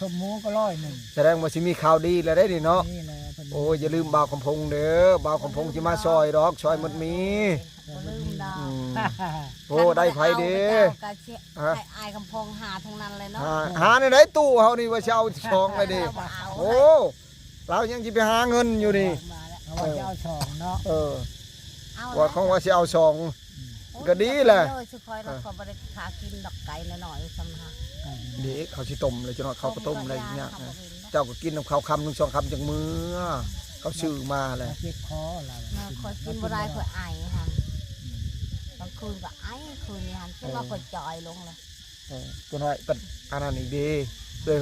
สมหมูก็100แสดงว่าสิมีข่าวดีแล้วได้ดิเนาะ นี่แหละเพิ่น โอ้ยอย่าลืมบ่าวคำพงเด้อบ่าวคำพงสิมาซอยดอกซอยหมดมี บ่ลืมดอก อืมโอ้ได้ไผเด้ ก็สิให้อายกำพงหาทั้งนั้นเลยเนาะ หาในไหนตู้เฮานี่ว่าสิเอาซองเลยดิ เราบ่เอา โอ้เรายังสิไปหาเงินอยู่นี่ มาแล้ว เอาว่าจะเอาช่องเนาะ เอา ว่าของว่าสิเอาซองก็ดีแหละ โอ้ยสุคอยเราก็บ่ได้ขากินดอกไก่น้อยๆซ้ำฮะ เด็กเขาสิต้มเลยจังหน่อยเขาก็ต้มอะไรอย่างเงี้ยนะเจ้าก็กินน้ำเขาคำหนึ่งสองคำจากมือเขาซื้อมาแหละ เจ็บคอเรา คอยกินบ่ได้คอยไอหั่นบางคืนก็ไอคืนนี้หั่นจนว่าคอยจอยลงเลย จังหน่อยเป็นอันนั้นอีกดีเลย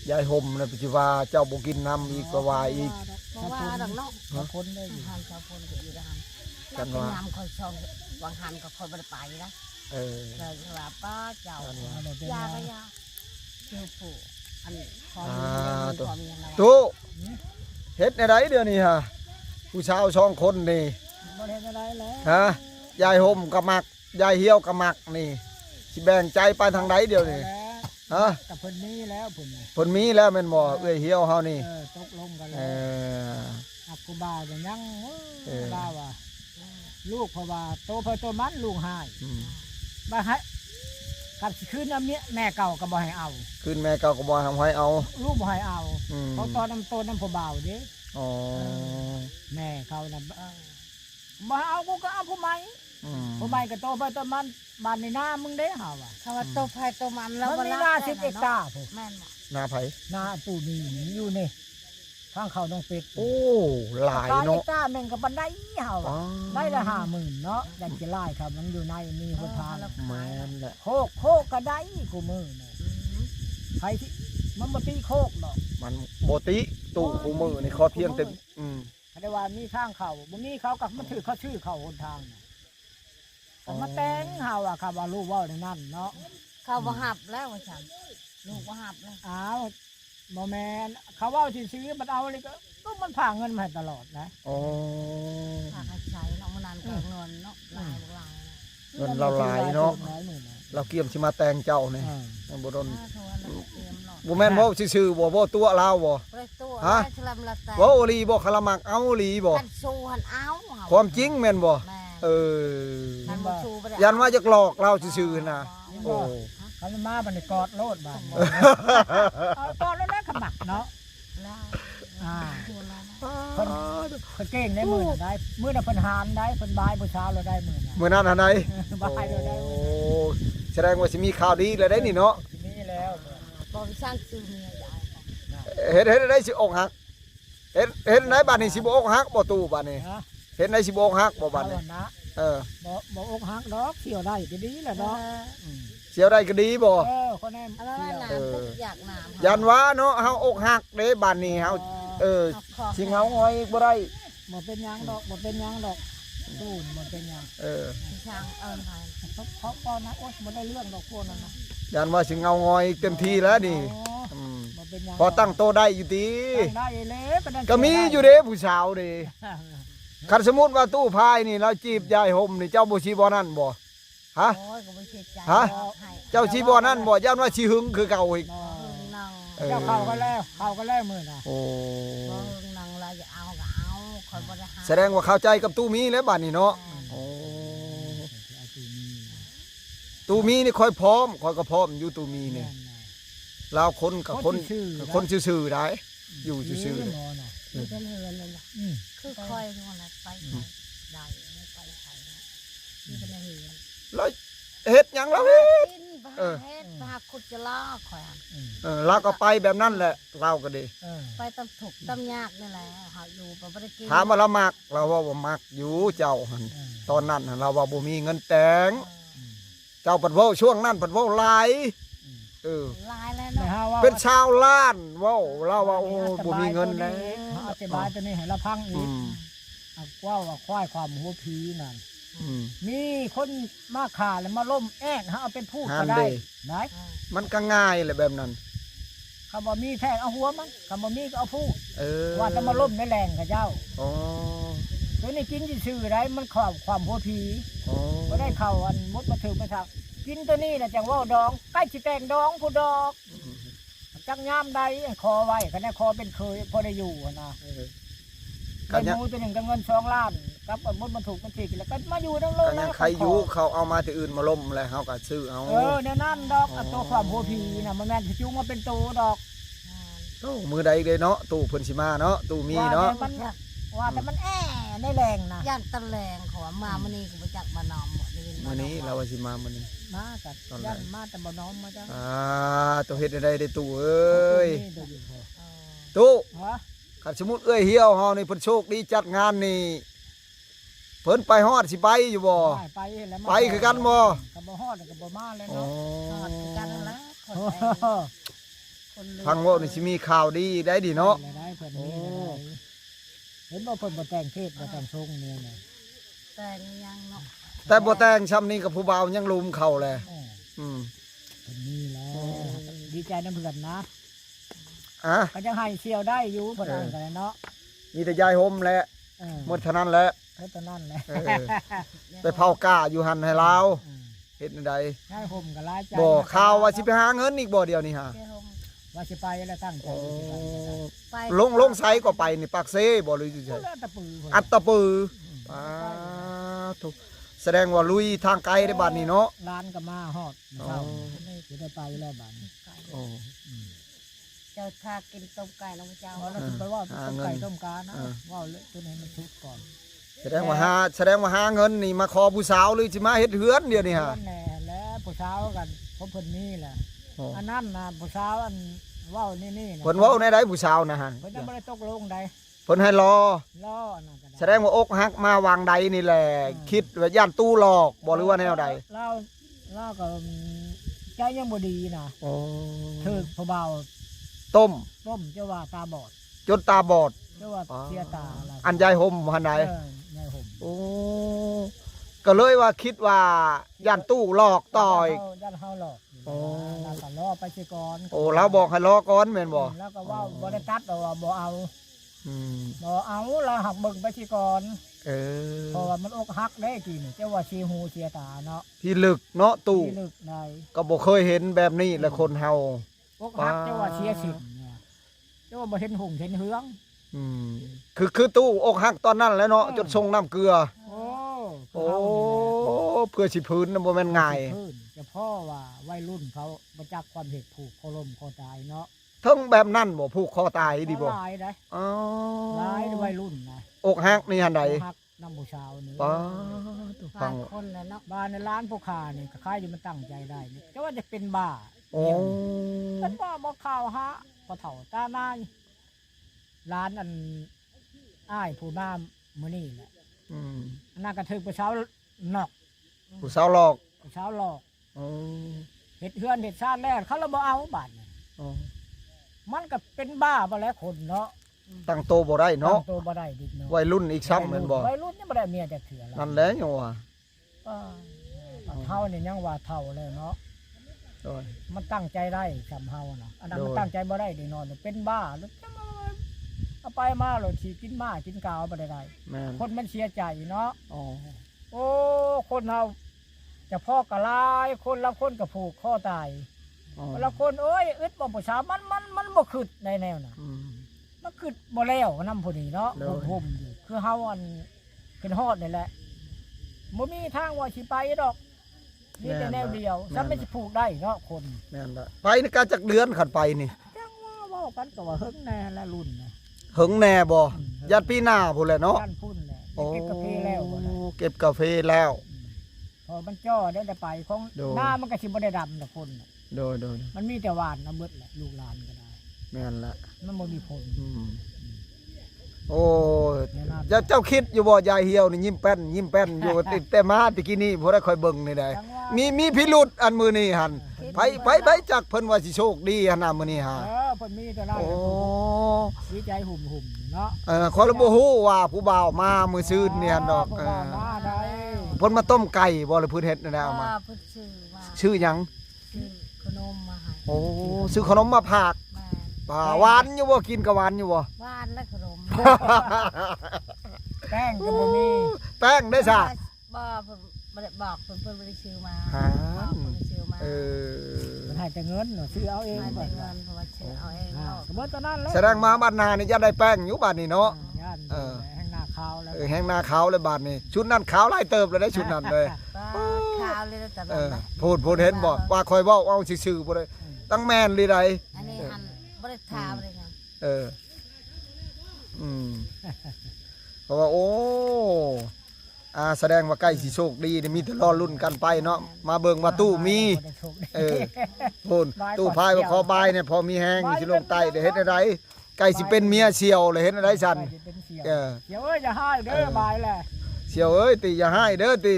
ยายห่มนะปัจจุบันเจ้าบ่กินน้ำอีกก็ว่าอีก เพราะว่าดังเนาะ บางคนได้อยู่ หันชาวพลก็อยู่หันแล้วเป็นน้ำคอยชองวางหันก็คอยบ่ได้ไปนะ เลยว่าป้าเจ้า อะไรเป็น ยา ไง ก็ยาเจ้าปู่อันพอมีพอมีอะไร ตู้เฮ็ดในไรเดี๋ยวนี้ฮะผู้ชาวสองคนนี่ บ่ได้อะไรแล้ว ฮะยายห่มกับมักยายเหี่ยวกับมักนี่สิแบ่งใจไปทางใดเดี๋ยวนี้ฮะ กับเพิ่นนี้แล้วเพิ่น ผลมีแล้วแม่นบ่เอ้ยเหี่ยวเฮานี่ ตกลงกัน เอ แล้ว อ อักกูบาก็ยัง เออ บ้าว่าลูกเพราะว่าโตเพิ่นโตมันลูกหาย อืม บ่ให้กับสิคืนน้ำเนี้ยแม่เก่าก็บ่ให้เอา ขึ้นแม่เก่าก็บ่ทำให้เอา ลูกบ่ให้เอา อืม เพราะตอนน้ำโตน้ำผู้บ่าวเด้ อ๋อ แม่เขาน่ะบ่เอากูก็เอาผู้ใหม่ อืม ผู้ใหม่ก็โตเพิ่นโตมันบ้านในนามึงเด้เฮาว่า ถ้าว่าตัวไผ่ตัวมันแล้ว มันมีนา10เอกตาร์พุ่น แม่นบ่ หน้าไผ นาตู้มีอยู่นี่ทางเขาต้องเป็ด โอ้หลายเนาะ ตาหนึ่งกับบันไดเฮา อ๋อ ได้ละ50,000เนาะดันจะไล่ครับมันอยู่ในมีหนทาง แม่นแหละ โคกก็ได้กูมือเนี่ยใครที่มันบ่ตีโคกดอก มันบ่ติตู้คู่มือนี่ขอเพียงแต่อืม เขาได้ว่ามีทางเขาบ่มีเขากับมันถือเขาชื่อเขาหนทางน่ะแต่มาแต่งเฮาอะครับว่าลูกเว้าในนั้นเนาะ เขาบ่หับแล้วว่าฉันลูกบ่หับแล้ว อ้าวบ่แม่นเขาเว้าซื่อๆมันเอาเลยก็มันผ่าเงินมาให้ตลอดนะ อ๋อ ถ้าให้ใช้เนาะมันนานก็เงินเนาะหลายหลาย เงินเราหลายเนาะ หลายหมื่นนะ เราเกี่ยมสิมาแต่งเจ้านี่ บ่โดน ถ้าโทรแล้วเตรียมเนาะ บ่แม่นเว้าซื่อๆบ่ตัวลาวบ่ ไปตัว ฮะ ได้ฉลามละแต่ เว้าอีหลีบ่คละมักเอาอีหลีบ่ หันสู้หันเอา ความจริงแม่นบ่ แม่ เออ หันบ่สู้บ่ได้ ยันว่าจะหลอกเราซื่อๆนะโอ้ เขาเลยมาบัดนี้กอดโลดบาดเอากอดแล้วแหละขมักเนาะ แล้ว อ่า ตัวนั้น เพิ่นเก่งได้มื้อน่ะได้มื้อน่ะเพิ่นหานได้เพิ่นบายมื้อเช้าเราได้มื้อน่ะ มื้อนั้นอันใด บายเราได้ โอ้แสดงว่าสิมีข่าวดีแล้วได้นี่เนาะ ทีนี้แล้ว บ่สร้างซื้อเมียใหญ่ เฮ็ดได้สิอกหักเฮ็ดไหนบัดนี้สิบ่อกหักบ่ตู้บัดนี้ ฮะ เฮ็ดไหนสิบ่อกหักบ่บัดนี้ เอานะ เออ บ่อกหักดอกเที่ยวได้ก็ดีแหละเนาะ เสียวได้ก็ดีบ่ คนแน่ อะไรน้ำทุกอยากน้ำ ยันว่าเนาะเฮาอกหักเด้บัดนี้เฮาสิเฮางอยบ่ได้ บ่เป็นหยังดอกบ่เป็นหยังดอกตูนบ่เป็นหยัง ช่างให้ เพราะก่อนนะโอ๊ยบ่ได้เรื่องดอกพวกนั้นนะ ยันว่าสิเงางอยเต็มที่แล้วนี่ บ่เป็นหยัง พอตั้งโตได้อยู่ติ ได้เลย ก็มีอยู่เด้ผู้สาวเด้คันสมมุติว่าตู้พายนี่เราจีบยายห่มนี่เจ้าบ่สิบ่นั่นบ่ฮะ โอ้ยก็ไม่เชื่อใจ ฮะ เจ้าสิบ่นั่นบ่ยันว่าสิหึงคือเก่าอีก นั่ง เจ้าเข้ากันแล้วมื้อน่ะ โอ้ นั่งเราจะเอาก็เอาคอยบริหาร แสดงว่าเข้าใจกับตู้มีแล้วบัดนี้เนาะโอ้ตู้มีนี่ค่อยพร้อมค่อยก็พร้อมอยู่ตู้มีนี่ลาวคนกับคนซื่อๆได้อยู่ซื่อๆ คือเป็นเฮือนเลยคือคอยนอนไปได้ไม่ไปใครนะนี่เป็นเฮือน แล้วเฮ็ดหยังแล้วเฮ็ด กินบ้าเฮ็ดบ้าขุดจะล่าคอย เราก็ไปแบบนั้นแหละเราก็ดี ไปตำถูกตำยากนี่แหละหาอยู่ไปบริกิน ถามว่าเรามักเราว่าบ่มักอยู่เจ้าหั่นตอนนั้นเราว่าบ่มีเงินแต่งเจ้าปัดเว้าช่วงนั้นปัดเว้าหลายลายแล้วเนาะ เป็นชาวล้านเว้าเราว่าโอ้บ่มีเงินแล้ว อธิบายตัวนี้ให้เราพังอีกว่าควายความหัวผีนั่นมีคนมาขาแล้วมาล้มแอกเอาเป็นพูดก็ได้ไหน มันก็ง่ายแหละแบบนั้น คำว่ามีแทงเอาหัวมันคำว่ามีก็เอาพูด ว่า จะมาล้มในแรงกับเจ้า อ๋อ ตัวนี้กินชื่อไรมันความหัวผี อ๋อ ก็ได้เข่าอันมดมาถือมาทักกินตัวนี้แหละจังว่าดองใกล้ชิแตงดองผู้ดอก จักยามใดคอไว้ก็ได้คอเป็นเคยพอได้อยู่นะ ก็ ได้ ยัง หมูตัวหนึ่งก็เงิน2 ล้านกับมดมันถูกมันติดแล้วก็มาอยู่ทั้งโล ก็ ก ยังใครอยู่เขาเอามาที่อื่นมาล่มแล้วเฮาก็ซื้อเอา เนี่ยนั่นดอกตัวความโหพีน่ะมันแม่นสิจุงมาเป็นตัวดอก โอ้มือใดเด้เนาะตู้เพิ่นสิมาเนาะตู้มีเนาะ ว่าแต่มันในแรงนะ ย่านตะแลงขอมามื้อนี้ก็บ่จักมานอมหมดนี่ มื้อนี้เราว่าสิมามื้อนี้ มากับยันมาแต่บ่น้อมมาจ้ะ ตัวเฮ็ดได้ได้ตู้เอ้ย เออ ตู้ ฮะ คันสมมุติเอ้ยเหี่ยวเฮานี่เพิ่นโชคดีจัดงานนี่เพิ่นไปฮอดสิไปอยู่บ่ ไปแล้ว ไปคือกันบ่ ก็บ่ฮอดก็บ่มาเลย อ๋อ เนาะ กันละคน โอ้ ไป โห คนลืม ฟังเว่านี่สิมีข่าวดีได้ดิเนาะ ได้เพิ่นนี่ได้เห็นบ่เพิ่นบ่แต่งเทศบ่แต่งทรงเนี่ยนะ แต่งยังเนาะ แต่บ่แต่งช้ำนี้กับผู้บ่าวยังลุมเข้าแล อืม เพิ่นนี่แหละดีใจนำเพิ่นนะ อ่ะ ก็ยังให้เสี่ยวได้อยู่เพิ่นอ่านกันเนาะ มีแต่ยายห่มแหละหมดเท่านั้นแหละ เฮ็ดตอนนั้นแหละ เออ ไปเผากล้าอยู่หันให้ลาวเฮ็ดจังได ได้ห่มก็หลายใจ บ่ข่าวว่าสิไปหาเงินอีกบ่เดียวนี่ฮะ เจ้า ว่าสิไปแล้วตั้งใจ โอ้ ไป ลงไสก็ไปนี่ปากเซบ่หรือสิ สิ ใช่ ไปแล้วตะปือเพิ่น อัตตะปือทุกแสดงว่าลุยทางไกลได้บัดนี้เนาะ ร้านก็มาฮอดเช้าสิได้ไปแล้วบัดนี้ โอ้ เจ้าถ้ากินต้มไก่น้องเจ้า เอาแล้วสิไปว่าต้มไก่ต้มกานะว่าเลยตัวนี้มันทุกข์ก่อน แสดงว่าหาเงินนี่มาขอผู้สาวหรือสิมาเฮ็ดเฮือนเดี๋ยวนี้ฮะ นั่นแหละแล้วผู้สาวกันผมเพิ่นนี่แหละ โอ้ อันนั้นนะผู้สาวอันเว้านี่นะ เพิ่นเว้าในใดผู้สาวนะฮะ เพิ่นยังบ่ได้ตกลงใด เพิ่นให้รอ ล้ออันนั้นก็ได้ แสดงว่าอกหักมาวางใดนี่แหละคิดว่าย่านตู้หลอกบ่หรือว่าแนวใด เราก็ใจยังบ่ดีนะ โอ้ ถึกผู้เบา ต้ม ต้มเจ้าว่าตาบอด จนตาบอด เจ้าว่าเสียตาอะไร อันยายห่มหันใด ยายห่ม โอ้ก็เลยว่าคิดว่าย่านตู้หลอกต่อย ยันเฮาหลอก โอ้ เราก็ล้อไปสิก่อน โอ้เราบอกให้รอก่อนแม่นบ่ แล้วก็ว่าบ่ได้ตัดเอาว่าบ่เอา อืม บ่เอาเราหักเบิ่งไปสิก่อน เออ เพราะว่ามันอกหักได้กี่นี่เจ้าว่าชีหูเสียตาเนาะ พี่ลึกเนาะตู้ ที่ลึกใน ก็บ่เคยเห็นแบบนี้แหละคนเฮา อกหักเจ้าว่าเสียสิทธิ์เนี่ยเจ้าว่าบ่เห็นหุ่งเห็นเหือง อืมคือตู้อกหักตอนนั้นแหล้วเนาะจนส่งน้ำเกลือ โอ้ โอ้เพื่อสิพื้นน่ะบ่แม่นง่าย พื้นจะพ่อว่าวัยรุ่นเขาบ่จักความเหตุผูกคอลมคอตายเนาะ ทั้งแบบนั้นบ่ผูกคอตายดีบ่ หลายได้ อ๋อ หลายวัยรุ่นนะ อกหักนี่หันใด อกหักน้ำผู้สาวนี่ ป้า ห ฟั ลาง ยคนแล้วเนาะ บ้านในร้านผู้ค้านี่ก็คล้ายอยู่มันตั้งใจได้นี่เจ้าว่าจะเป็นบ้า โอ้ เป็นบ้าบ่ข่าวฮะพอเฒ่าตานายร้านอันอ้ายผู้น้ำมื้อนี้แหละ อืม อันน่ากระทึกผู้สาวนอก ผู้สาวหลอก ผู้สาวหลอก โอ้ เฮ็ดเฮือนเฮ็ดชาติแล้วเขาเลยบ่เอาบาดนี่ โอ้ มันก็เป็นบ้าบ่แล้วคนเนาะ ตั้งโตบ่ได้เนาะ ตั้งตัวบ่ได้ดิเนาะ วัยรุ่นอีกซ้ำแม่นบ่ วัยรุ่นยังบ่ได้เมียจักเทื่อแล้ว นั่นแหละยังว่า เฮานี่ยังว่าเฒ่าแล้วเนาะ โอ้ย มันตั้งใจได้สำเฮาน่ะอันนั้น โดย มันตั้งใจบ่ได้ดินอนเป็นบ้าแล้วจะมาเอาไปมาแล้วสิกินมากินกาวบ่ได้ แม่น คนมันเสียใจเนาะ อ๋อ โอ้คนเฮาจะพ่อกะลายคนละคนก็ผูกคอตาย อ๋อ คนละคนโอ้ยอึดบ่ผู้สาวมันบ่คิดในแนวน่ะ อืม มันคิดบ่แล้วนำผู้นี้เนาะ โดย ห่มอยู่คือเฮาอันขึ้นฮอดนี่แหละบ่มีทางว่าสิไปดอกมีแต่แนวเดียวซ้ำไม่สิผูกได้เนาะคน แม่นละไปในการจักเดือนขันไปนี่ จังว่าเว้ากันก็ว่าเฮิงแน่ละรุ่นนะ หึงแน่บ่ยัดปีหน้าพุ่นแหละเนาะ ด้านพุ่นแหละ โอ้ เก็บกาแฟแล้วบ่ได้ เก็บกาแฟแล้ว พอมันจ้อได้แต่ไปของ โดย หน้ามันก็สิบ่ได้ดำดอกคนน่ะ โดย มันมีแต่หวานน้ำเบิดแหละลูกหลานก็ได้ แม่นละ มันบ่มีผล อืมโอ้ย แน่นอน เจ้าคิดอยู่บ่ยายเหี่ยวนี่ยิ้มแป้นอยู่ ติดแต่มาตะกี้นี่บ่ได้ค่อยเบิ่งนี่ได้ จังว่า มีพิรุษอันมือนี่หั่นไปจักเพิ่นว่าสิโชคดีหั่นน่ะมื้อนี้ฮะ เพิ่นมีแต่นั้น โอ้ ดีใจหุ่มๆเนาะ ขอระบ่ฮู้ว่าผู้บ่าวมามื้อซื่นเนี่ยดอก เพราะว่ามาได้ เพิ่นมาต้มไก่บ่หรือเพิ่นเฮ็ดนั่นแหละเอามา ว่าเพิ่นซื้อมา ชื่อหยัง ซื้อขนมมาให้ โอ้ซื้อขนมมาฝาก แม่ หวานอยู่บ่กินก็หวานอยู่บ่ บ้านและขนม แป้งก็บ่มี แป้งได้ซะ บ่เพิ่นบ่ได้บอกเพิ่นบ่ได้ซื้อมา หา บอกเพิ่นได้ซื้อมา เออ มันให้ ให้แต่เงินซื้อเอาเอง ให้ ก่อน เงินเพราะว่าชื่อเอาเองเนาะ สมมติตอนนั้นแล้ว แสดงมาบ้านนานี่จะได้แป้งอยู่บ้านนี่เนาะ ย่าน เออ แห้งหน้าขาวแล้ว แห้งหน้าขาวเลยบ้านนี่ชุดนั้นขาวหลายเติบเลยได้ชุดนั้นเลย ก็ข้าวเลยแต่ เอ แบบ อพูดเห็นบ่ว่าคอยเว้าเอาซื่อๆบ่ได้ตั้งแม่นเลยใด อันนี้หันบ่ได้ทาบ่ได้หยัง เอออืมเพราะว่าโอ้แสดงว่าใกล้สิโชคดีนี่มีแต่รอลุ้นกันไปเนาะมาเบิ่งว่าตู้มี เออพูนตู้พายว่าขอบายเนี่ยพอมีแห้งสิลงใต้ได้เฮ็ดอะไรไก่สิเป็นเมียเสี่ยวเลยเฮ็ดอะไรซั่น เออ เดี๋ยวอย่าให้เด้อบายแหละ เสี่ยวเอ้ยติอย่าให้เด้อติ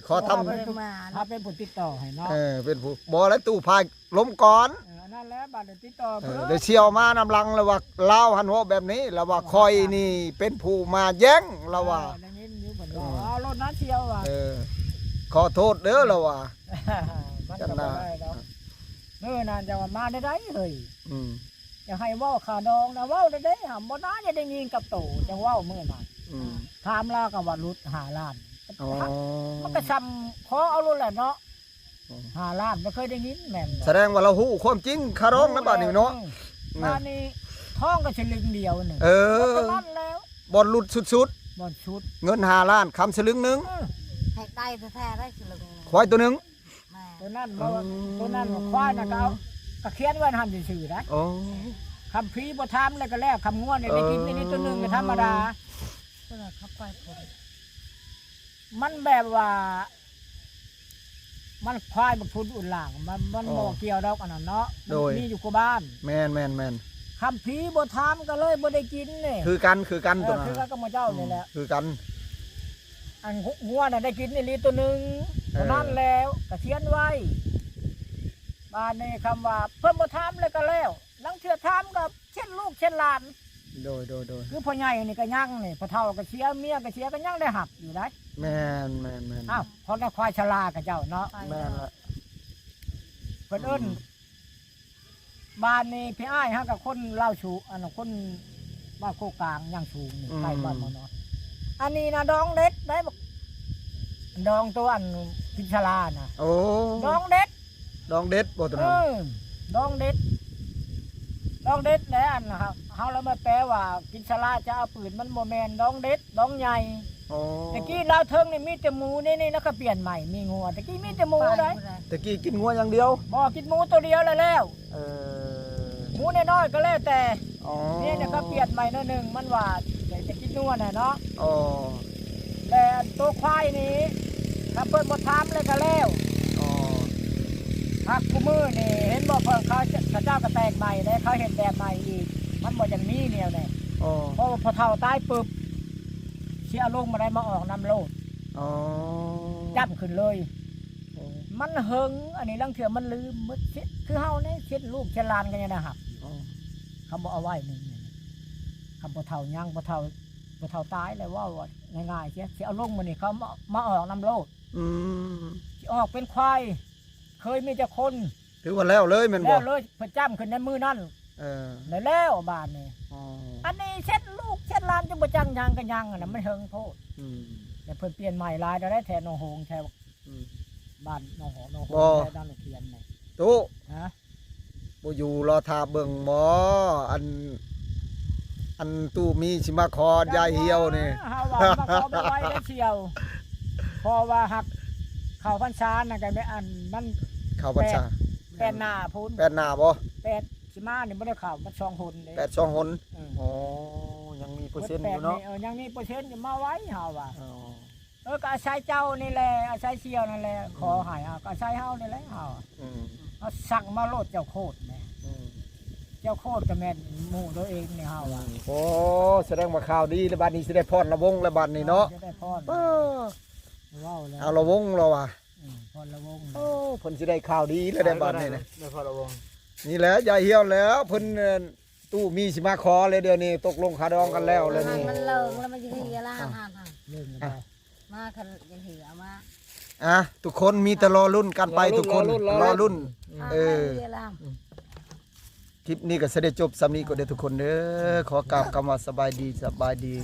ขอทำ บ่ได้มา ถ้าเป็นผู้ติดต่อให้เนาะ เป็นผู้บ่แล้วตู้พายล้มก่อน นั่นแหละบัตรติดต่อเพิ่ เดี๋ยวเสี่ยวมานำลังแล้วว่าลาวหันหัวแบบนี้แล้วว่าคอยนี่เป็นผู้มาแย่งแล้วว่า ได้ยินอยู่เหมือนว่าเอารถนั้นเชียวว่ะ ขอโทษเด้อแล้วว่า มันก็บ่ได้ดอกนั่นจะว่ามาได้เฮ้ย อืม อย่าให้เว้าขาดองนะเว้าได้หำบ่น่าจะได้ยินกับโตจังเว้ามื้อนั้น อืม ถามลาก็ว่ารุด5 ล้าน อ๋อ มันก็ซ้ำขอเอารถแหละเนาะ5 ล้านบ่เคยได้ยินแม่นบ่ แสดงว่าเราฮู้ความจริงคารองนะบัดนี้เนาะ บ้านนี้ท้องก็สลึงเดียวนึง เออ บ่นั้นแล้ว บ่หลุดสุด บ่ชุด ๆเงิน5ล้านคำสลึงหนึง ให้ได้แท้ๆได้สิลุง ควายตัวหนึง แม่ ตัวนั้นบ่ตัวนั้นว่าควายน่ะก็เอาก็เขียนไว้หั่นซื่อๆนะ อ๋อ คำพีบ่ทำแล้วก็แล้วคำง่วนนี่ได้กินนี่ตัวหนึงก็ธรรมดา ก็เลยเข้าไปคน มันแบบว่า มันควายบ่พุนอุ่นหลังมันบ่เกี่ยวดอกอันนั้นเนาะมันมีอยู่กับบ้าน แม่น คำพีบ่ทำก็เลยบ่ได้กินนี่ คือกันตัว คือ นั้น ก็มาเจ้านี่แหละ คือกัน อันง่วนน่ะได้กินนี่ตัวหนึงเท่านั้นแล้วก็เขียนไว้บ้านนี้คำว่าเพิ่นบ่ทำแล้วก็แล้วลังเทื่อทำก็เช่นลูกเช่นหลาน โดย คือพ่อใหญ่นี่ก็ยังนี่พ่อเฒ่าก็เสียเมียก็เสียก็ยังได้หับอยู่ได้ แม่น อ้าวพอได้ควายชรากับเจ้าเนาะ แม่นละ เพิ่นเอิ้นบ้านนี้พี่อ้ายฮะกับคนเล่าชูอันนั้นคนบ้านโคกลางย่างสูงนี่ใกล้บ้านหมอเนาะอันนี้นะดองเด็ดได้บอกดองตัวอันพิชราน่ะ โอ้ ดองเด็ด ดองเด็ดบ่ตัวนั้น ดองเด็ดดองเด็ดแล้วอันนะครับเฮาแล้วมาแปลว่าพิชราจะเอาปืนมันบ่แม่นดองเด็ดดองใหญ่ โอ้ ตะกี้ลาวเทิงนี่มีแต่หมูนี่แล้วก็เปลี่ยนใหม่มีงัวตะกี้มีแต่หมูได้ ตะกี้กินงัวอย่างเดียว บ่กินหมูตัวเดียวแล้ว เออ หมูน้อยๆก็แล้วแต่ อ๋อ นี่เนี่ยก็เปลี่ยนใหม่นิดนึงมันว่าจะกินนัวน่ะเนาะ อ๋อ แต่ตัวควายนี้ถ้าเพิ่นบ่ทำเลยก็แล้ว อ๋อ หักกูมือนี่เห็นบ่เพิ่นเขาเจ้าก็แตกใหม่เลยเขาเห็นแบบใหม่อีกมันบ่อย่างนี้แนวนี่ อ๋อ เพราะว่าพอเฒ่าตายปึ๊บเสียลงมาได้มาออกน้ำโลด อ๋อ จับขึ้นเลย มันหึงอันนี้ลังเถื่อมันลืมมืดเสียคือเฮานี่เช็ดลูกเช็ดหลานกันยังได้หัก อ๋อ เขาบ่เอาไว้นี่คำบ่เฒ่ายังบ่เฒ่าตายเลยว่าง่ายๆเสียสิเอาลงมานี่เขามาออกน้ำโลด อืม สิออกเป็นควายเคยมีแต่คน ถือว่าแล้วเลยแม่นบ่ แล้วเลยเพิ่นจ้ำขึ้นในมือนั่น เออ แล้วบ้านนี่ อ๋อ อันนี้เช็ดลูกเช็ดหลานจังบ่จังยังกันยังอันนั้นมันเฮิงโพด อืม แต่เพิ่นเปลี่ยนใหม่หลายได้แทนน้องโหงแทน อืม บ้านน้องหอน้องโห บ่ งแทนด้านเขียนนี่ ตู้ ฮะ บ่อยู่รอท่าเบิ่งหมออันตู้มีสิมาขอยายเหี่ยวนี่ เฮาว่ามาขอบ่ไหว้ได้เชียวเพราะว่าหักเข้าพรรษาน่ะก็ไม่อันมัน เข้าพรรษา แปดหน้าพูน แปดหน้าบ่ แปดสิมานี่บ่ได้เข้ามัน2คนเด้ แปดช่องหน เออ อ๋อยังมีเปอร์เซ็นต์อยู่เนาะ ยังมีเปอร์เซ็นต์อยู่มาไว้เฮาว่า อ๋อ ก็อาศัยเจ้านี่แหละอาศัยเชียวนั่นแหละขอให้เอาก็อาศัยเฮานี่แหละเฮา อืม เอาสั่งมาโลดเจ้าโคตรแหม่ อืม เจ้าโคตรก็แม่นหมู่ตัวเองนี่เฮาว่า โอ้แสดงว่าข่าวดีแล้วบัดนี้สิได้พรละวงแล้วบัดนี้เนาะ จะได้พร เออ ว้าวแล้ว เอาละวงแล้วว่ะ พรละวง โอ้เพิ่นสิได้ข่าวดีแล้วได้บัดนี้นะ ได้พอละวง นี่แหละยายเหี่ยวแล้วเพิ่นตู้มีสิมาขอเลยเดี๋ยวนี้ตกลงคาดองกันแล้วเลยนี่ มันเลิงแล้วมันจะเหี่ยละหัน เรื่องอะไร มาคันยังเหี่ยมา อ่ะทุกคนมีแต่รอรุ่นกันไปทุกคนรอรุ่น เออ เหี่ยละ คลิปนี้ก็จะได้จบสำนี้ก็เด้อทุกคนเด้อขอกล่าวคำว่าสบายดี สบายดี